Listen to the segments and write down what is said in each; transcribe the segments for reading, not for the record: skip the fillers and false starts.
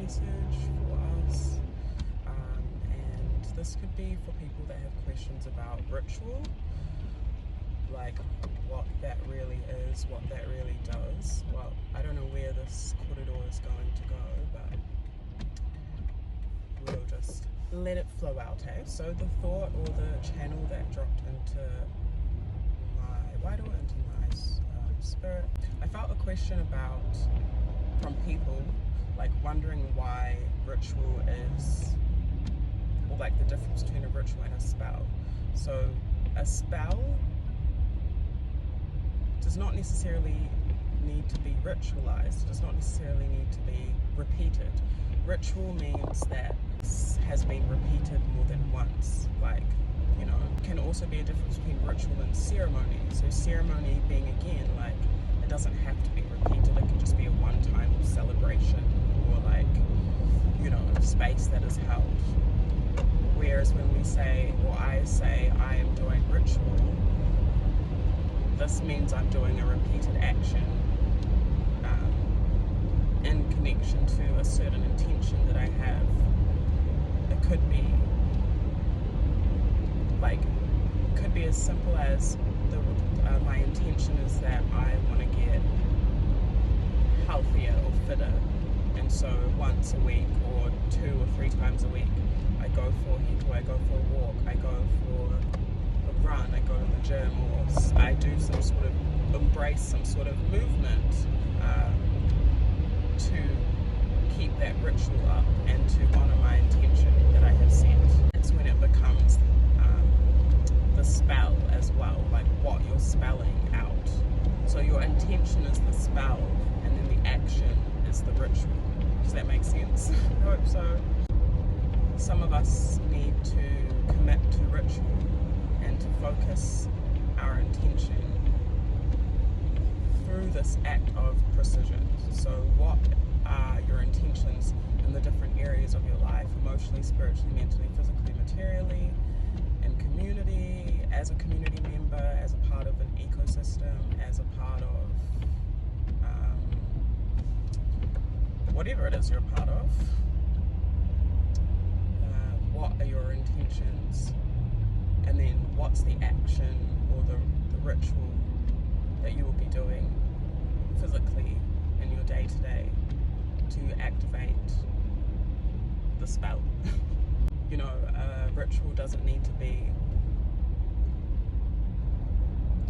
message for us. And this could be for people that have questions about ritual, like what that really is, what that really does. Well, I don't know where this corridor is going to go, but we'll just let it flow out, hey? So the thought or the channel that dropped into my Wairoa, into my spirit, I felt a question from people, like wondering why ritual is, or like the difference between a ritual and a spell. So a spell does not necessarily need to be ritualized, does not necessarily need to be repeated. Ritual means that it has been repeated more than once. Like, you know, can also be a difference between ritual and ceremony. So ceremony being, again, like, it doesn't have to be repeated, it can just be a one-time celebration or like, you know, space that is held. Whereas when we say, or I say, I am doing ritual, this means I'm doing a repeated action in connection to a certain intention that I have. It could be like, could be as simple as my intention is that I want to get healthier or fitter, and so once a week or 2 or 3 times a week I go for a hike, I go for a walk, I go for a run, I go to the gym, or I do some sort of embrace some sort of movement to keep that ritual up and to honor my intention that I have set. That's when it becomes the spell as well, like what you're spelling out. So your intention is the spell, and then the action is the ritual. Does that make sense? I hope so. Some of us need to commit to ritual and to focus our intention through this act of precision. So what are your intentions in the different areas of your life, emotionally, spiritually, mentally, physically, materially, in community, as a community member, as a part of an ecosystem, as a part of whatever it is you're a part of. What are your intentions? And then what's the action or the ritual that you will be doing physically in your day-to-day to activate the spell? You know, a ritual doesn't need to be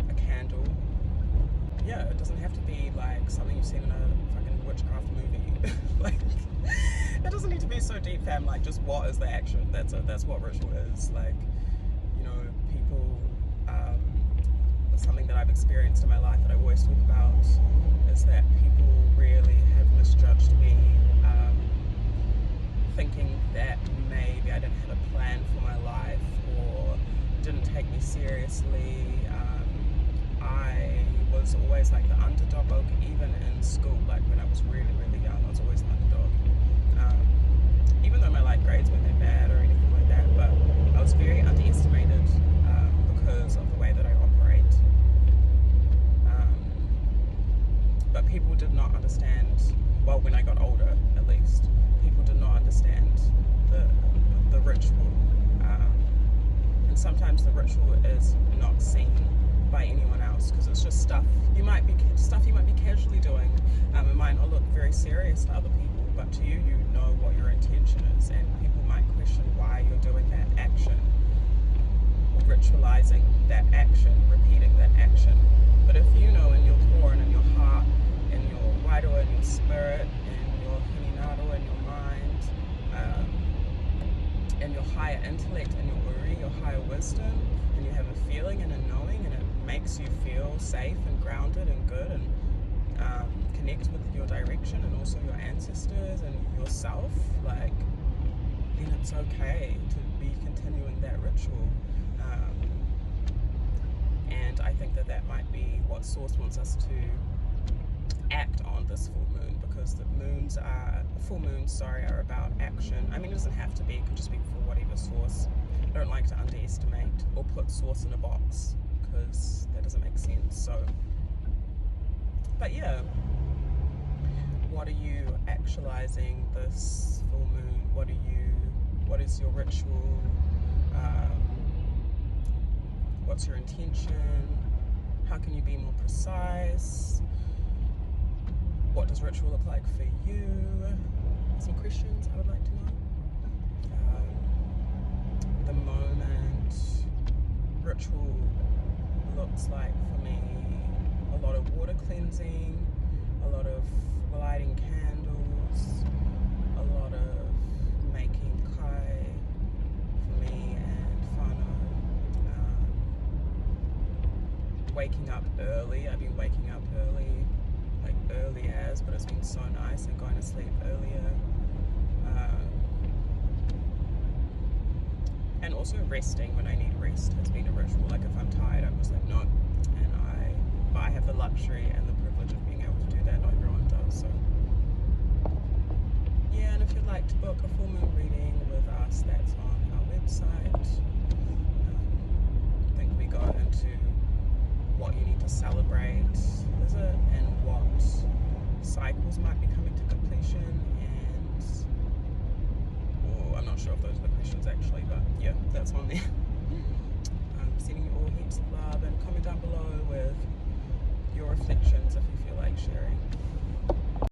a candle. Yeah, it doesn't have to be like something you've seen in a fucking witchcraft movie. Like, it doesn't need to be so deep, fam. Like, just what is the action? That's what ritual is. Like, you know, people, something that I've experienced in my life that I always talk about is that people really have misjudged me, thinking that maybe I didn't have a plan for my life or didn't take me seriously. I was always like the underdog, even in school. Like when I was really, really young, I was always the underdog. Even though my like grades weren't that bad or anything like that, but I was very underestimated because of the way that I operate. But people did not understand, well, when I got older at least, people did not understand the ritual. And sometimes the ritual is not seen by anyone else because it's just stuff you might be casually doing. It might not look very serious to other people, but to you, you know what your intention is, and people might question why you're doing that action or ritualizing that action, repeating that action. But if you know in your core and in your heart, in your Wairoa, in your spirit, in your Hininato, in your mind, in your higher intellect, in your uri, your higher wisdom, and you have a feeling and a knowing, and it makes you feel safe and grounded and good, and connect with your direction and also your ancestors and yourself, like, then it's okay to be continuing that ritual. And I think that might be what Source wants us to act on this full moon, because the full moons are about action. I mean, it doesn't have to be, it could just be for whatever Source. I don't like to underestimate or put Source in a box because that doesn't make sense. So, but yeah, what are you actualizing this full moon? What is your ritual? What's your intention? How can you be more precise? What does ritual look like for you? Some questions I would like to know. The moment ritual looks like for me a lot of water cleansing, a lot of lighting candles, a lot of making kai for me and whānau. Waking up early. I've been waking up early, like early as, but it's been so nice, and going to sleep earlier. And also resting when I need rest has been a ritual. Like if I'm tired, I'm just like, no. But I have the luxury and the privilege of being able to do that. Not everyone does. So yeah, and if you'd like to book a full moon reading with us, that's on our website. I think we go into what you need to celebrate with it and what cycles might be coming to completion, and I'm not sure if those are the questions actually, but yeah, that's on there.